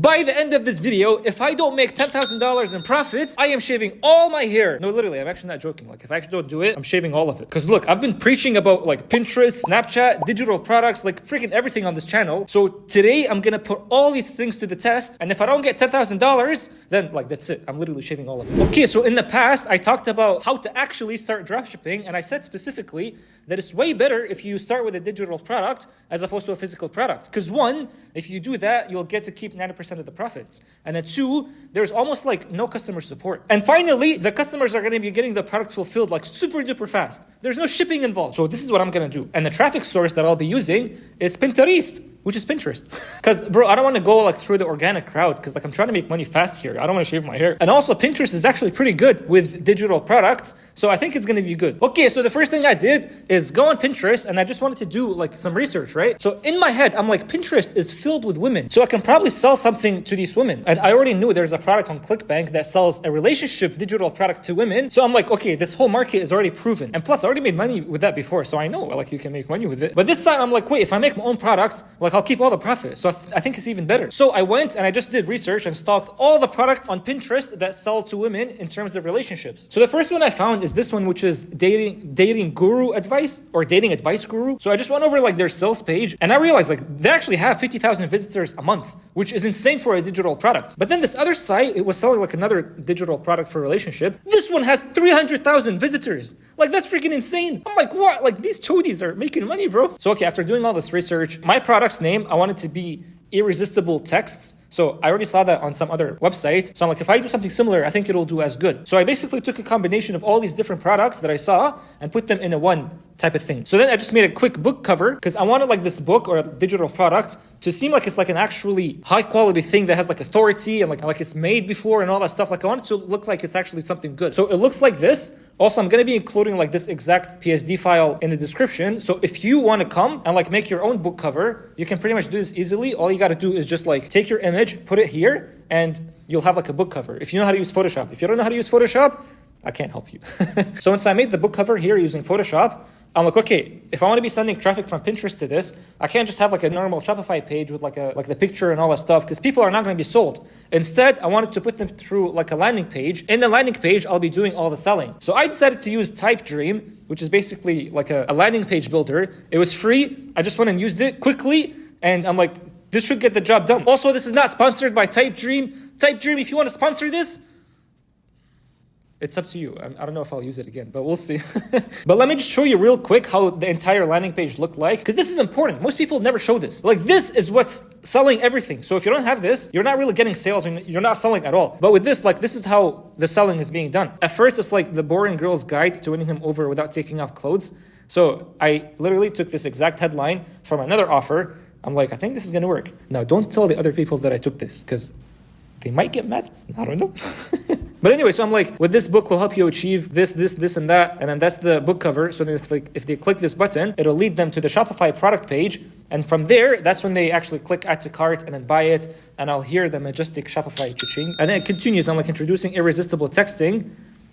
by the end of this video, if I don't make $10,000 in profits, I am shaving all my hair. No, literally, I'm actually not joking. Like if I actually don't do it, I'm shaving all of it. Because look, I've been preaching about like Pinterest, Snapchat, digital products, like freaking everything on this channel. So today I'm gonna put all these things to the test. And if I don't get $10,000, then like that's it. I'm literally shaving all of it. Okay, so in the past, I talked about how to actually start dropshipping. And I said specifically that it's way better if you start with a digital product as opposed to a physical product. Because one, if you do that, you'll get to keep 90% of the profits. And then two, there's almost like no customer support. And finally, the customers are gonna be getting the product fulfilled like super duper fast. There's no shipping involved. So this is what I'm gonna do. And the traffic source that I'll be using is Pinterest, which is Pinterest. Because bro, I don't want to go like through the organic crowd because like I'm trying to make money fast here. I don't want to shave my hair. And also Pinterest is actually pretty good with digital products. So I think it's going to be good. Okay, so the first thing I did is go on Pinterest and I just wanted to do like some research, right? So in my head, I'm like, Pinterest is filled with women. So I can probably sell something to these women. And I already knew there's a product on ClickBank that sells a relationship digital product to women. So I'm like, okay, this whole market is already proven. And plus I already made money with that before. So I know like you can make money with it. But this time I'm like, wait, if I make my own product, like I'll keep all the profit. So I think it's even better. So I went and I just did research and stalked all the products on Pinterest that sell to women in terms of relationships. So the first one I found is this one, which is dating guru advice or dating advice guru. So I just went over like their sales page and I realized like they actually have 50,000 visitors a month, which is insane for a digital product. But then this other site, it was selling like another digital product for a relationship. This one has 300,000 visitors. Like that's freaking insane. I'm like, what? Like these chodies are making money, bro. So okay, after doing all this research, my product's name, I wanted to be irresistible texts. So I already saw that on some other website. So I'm like, if I do something similar, I think it'll do as good. So I basically took a combination of all these different products that I saw and put them in a one type of thing. So then I just made a quick book cover because I wanted like this book or a digital product to seem like it's like an actually high quality thing that has like authority and like it's made before and all that stuff. Like I want it to look like it's actually something good. So it looks like this. Also, I'm going to be including like this exact PSD file in the description. So if you want to come and like make your own book cover, you can pretty much do this easily. All you got to do is just like take your image, put it here, and you'll have like a book cover. If you know how to use Photoshop. If you don't know how to use Photoshop, I can't help you. So once I made the book cover here using Photoshop, I'm like, okay, if I want to be sending traffic from Pinterest to this, I can't just have like a normal Shopify page with like the picture and all that stuff because people are not going to be sold. Instead, I wanted to put them through like a landing page. In the landing page, I'll be doing all the selling. So I decided to use TypeDream, which is basically like a landing page builder. It was free. I just went and used it quickly. And I'm like, this should get the job done. Also, this is not sponsored by TypeDream. TypeDream, if you want to sponsor this, it's up to you. I don't know if I'll use it again, but we'll see. But let me just show you real quick how the entire landing page looked like, because this is important. Most people never show this. Like this is what's selling everything. So if you don't have this, you're not really getting sales. You're not selling at all. But with this, like this is how the selling is being done. At first, it's like the boring girl's guide to winning him over without taking off clothes. So I literally took this exact headline from another offer. I'm like, I think this is going to work. Now, don't tell the other people that I took this because they might get mad. I don't know. But anyway, so I'm like, with this book will help you achieve this, and that. And then that's the book cover. So then if they click this button, it'll lead them to the Shopify product page. And from there, that's when they actually click add to cart and then buy it. And I'll hear the majestic Shopify cha-ching. And then it continues. I'm like introducing irresistible texting.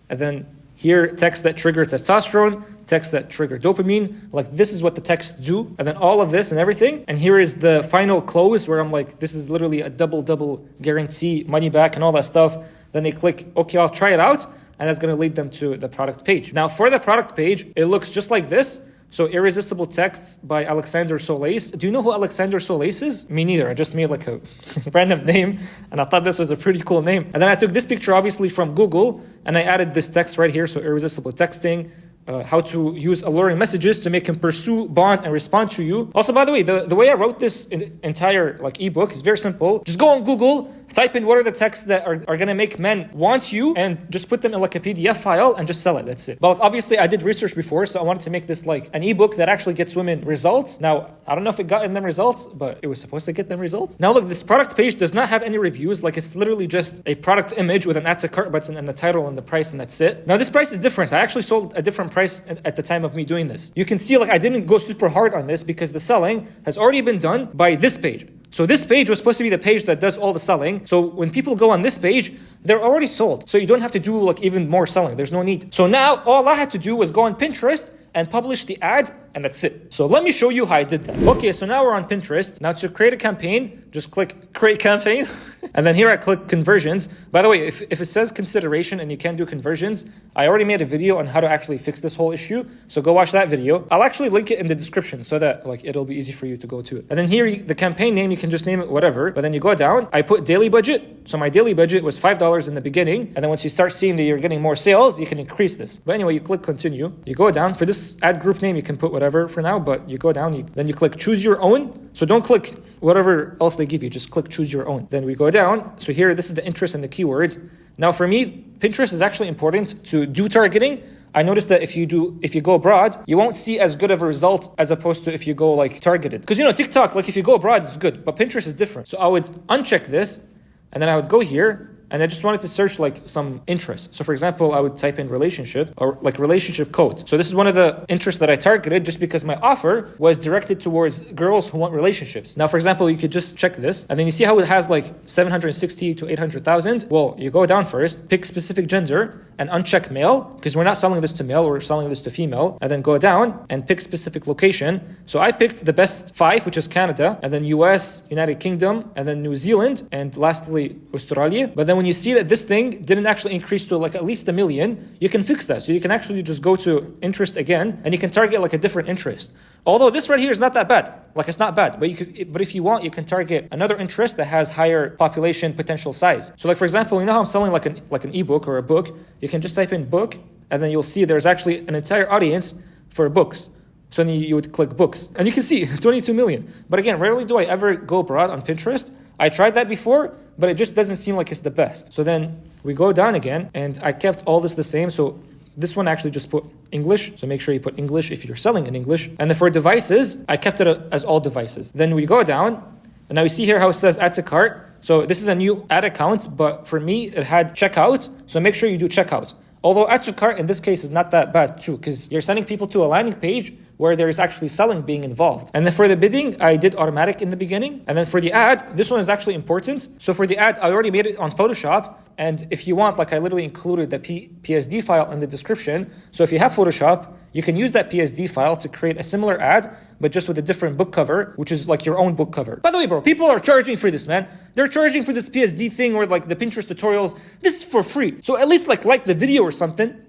And then here, texts that trigger testosterone, texts that trigger dopamine. Like this is what the texts do. And then all of this and everything. And here is the final close where I'm like, this is literally a double guarantee, money back and all that stuff. Then they click, okay, I'll try it out. And that's going to lead them to the product page. Now for the product page, it looks just like this. So Irresistible Texts by Alexander Solis. Do you know who Alexander Solis is? Me neither. I just made like a random name and I thought this was a pretty cool name. And then I took this picture obviously from Google and I added this text right here. So Irresistible Texting. How to use alluring messages to make him pursue, bond, and respond to you. Also, by the way, the way I wrote this entire like ebook is very simple. Just go on Google, type in what are the texts that are going to make men want you, and just put them in like a PDF file and just sell it. That's it. But like, obviously, I did research before, so I wanted to make this like an ebook that actually gets women results. Now, I don't know if it got in them results, but it was supposed to get them results. Now, look, this product page does not have any reviews. Like, it's literally just a product image with an add to cart button and the title and the price, and that's it. Now, this price is different. I actually sold a different price at the time of me doing this. You can see like I didn't go super hard on this because the selling has already been done by this page. So this page was supposed to be the page that does all the selling. So when people go on this page, they're already sold. So you don't have to do like even more selling. There's no need. So now all I had to do was go on Pinterest and publish the ad, and that's it. So let me show you how I did that. Okay, so now we're on Pinterest. Now to create a campaign, just click create campaign. And then here I click conversions. By the way, if it says consideration and you can't do conversions, I already made a video on how to actually fix this whole issue. So go watch that video. I'll actually link it in the description so that like it'll be easy for you to go to it. And then here, the campaign name, you can just name it whatever. But then you go down, I put daily budget. So my daily budget was $5 in the beginning. And then once you start seeing that you're getting more sales, you can increase this. But anyway, you click continue. You go down. For this ad group name, you can put whatever for now, but you go down, then you click choose your own. So don't click whatever else they give you, just click choose your own. Then we go down. So here, this is the interest and the keywords. Now for me, Pinterest is actually important to do targeting. I noticed that if you go abroad, you won't see as good of a result as opposed to if you go like targeted. Because TikTok, like if you go abroad, it's good, but Pinterest is different. So I would uncheck this, and then I would go here, and I just wanted to search like some interest. So for example, I would type in relationship or like relationship code. So this is one of the interests that I targeted just because my offer was directed towards girls who want relationships. Now, for example, you could just check this and then you see how it has like 760 to 800,000. Well, you go down first, pick specific gender and uncheck male because we're not selling this to male, we're selling this to female. And then go down and pick specific location. So I picked the best 5, which is Canada, and then US, United Kingdom, and then New Zealand, and lastly, Australia. But then when you see that this thing didn't actually increase to like at least 1 million, you can fix that. So you can actually just go to interest again, and you can target like a different interest. Although this right here is not that bad. Like it's not bad, but if you want, you can target another interest that has higher population potential size. So like for example, you know how I'm selling like an ebook or a book? You can just type in book, and then you'll see there's actually an entire audience for books. So then you would click books, and you can see 22 million. But again, rarely do I ever go broad on Pinterest. I tried that before, but it just doesn't seem like it's the best. So then we go down again, and I kept all this the same. So this one actually just put English. So make sure you put English if you're selling in English. And then for devices, I kept it as all devices. Then we go down, and now you see here how it says add to cart. So this is a new ad account, but for me, it had checkout. So make sure you do checkout. Although add to cart in this case is not that bad too, because you're sending people to a landing page where there is actually selling being involved. And then for the bidding, I did automatic in the beginning. And then for the ad, this one is actually important. So for the ad, I already made it on Photoshop. And if you want, like I literally included the PSD file in the description. So if you have Photoshop, you can use that PSD file to create a similar ad, but just with a different book cover, which is like your own book cover. By the way, bro, people are charging for this, man. They're charging for this PSD thing or like the Pinterest tutorials. This is for free. So at least like the video or something.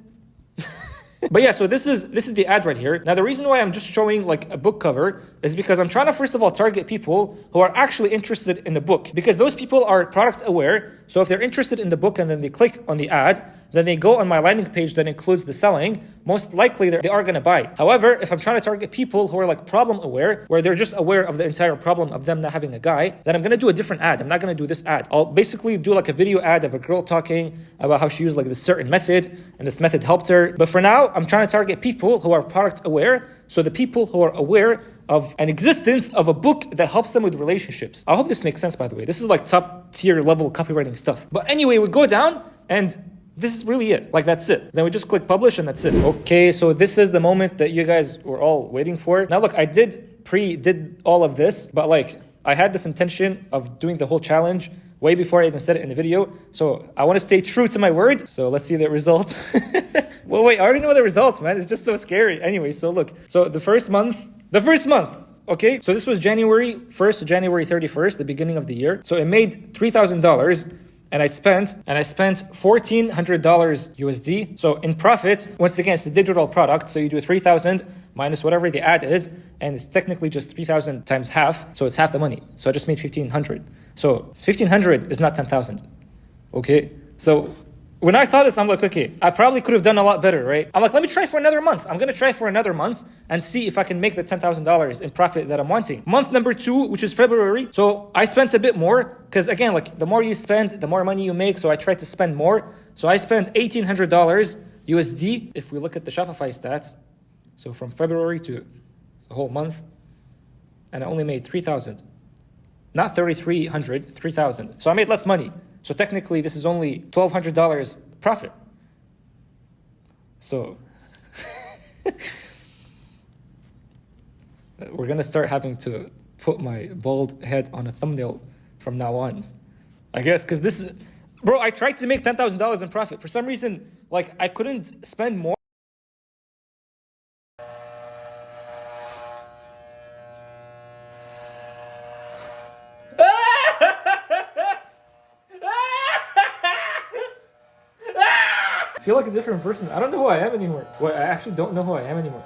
But yeah, so this is the ad right here. Now, the reason why I'm just showing like a book cover is because I'm trying to, first of all, target people who are actually interested in the book, because those people are product aware. So if they're interested in the book and then they click on the ad, then they go on my landing page that includes the selling, most likely they are going to buy. However, if I'm trying to target people who are like problem aware, where they're just aware of the entire problem of them not having a guy, then I'm going to do a different ad. I'm not going to do this ad. I'll basically do like a video ad of a girl talking about how she used like this certain method and this method helped her. But for now, I'm trying to target people who are product aware. So the people who are aware of an existence of a book that helps them with relationships. I hope this makes sense, by the way. This is like top tier level copywriting stuff. But anyway, we go down and this is really it. Like, that's it. Then we just click publish and that's it. Okay, so this is the moment that you guys were all waiting for. Now look, I did all of this, but like I had this intention of doing the whole challenge way before I even said it in the video. So I want to stay true to my word. So let's see the results. Well, wait, I already know the results, man. It's just so scary. Anyway, so look. So the first month, okay? So this was January 1st to January 31st, the beginning of the year. So it made $3,000. And I spent $1,400 USD. So in profit, once again, it's a digital product. So you do 3,000 minus whatever the ad is, and it's technically just 3,000 times half. So it's half the money. So I just made 1,500. So 1,500 is not 10,000. Okay. So when I saw this, I'm like, okay, I probably could have done a lot better, right? I'm like, let me try for another month. I'm going to try for another month and see if I can make the $10,000 in profit that I'm wanting. Month number 2, which is February. So I spent a bit more because again, like the more you spend, the more money you make. So I tried to spend more. So I spent $1,800 USD. If we look at the Shopify stats, so from February to the whole month, and I only made 3,000, not 3,300, 3,000. So I made less money. So technically, this is only $1,200 profit. So we're going to start having to put my bald head on a thumbnail from now on, I guess, because this is, bro, I tried to make $10,000 in profit. For some reason, like I couldn't spend more. feel like a different person. I don't know who I am anymore. Well, I actually don't know who I am anymore.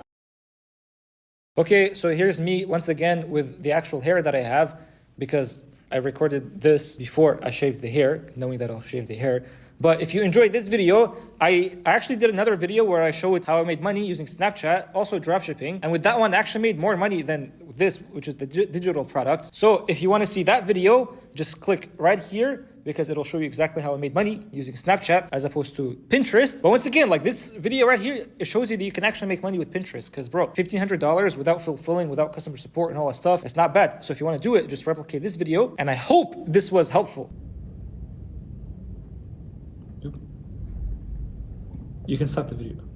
Okay, so here's me once again with the actual hair that I have, because I recorded this before I shaved the hair, knowing that I'll shave the hair. But if you enjoyed this video, I actually did another video where I showed how I made money using Snapchat, also dropshipping. And with that one, I actually made more money than this, which is the digital products. So if you want to see that video, just click right here, because it'll show you exactly how I made money using Snapchat as opposed to Pinterest. But once again, like this video right here, it shows you that you can actually make money with Pinterest. Because bro, $1,500 without fulfilling, without customer support and all that stuff, it's not bad. So if you want to do it, just replicate this video. And I hope this was helpful. You can stop the video.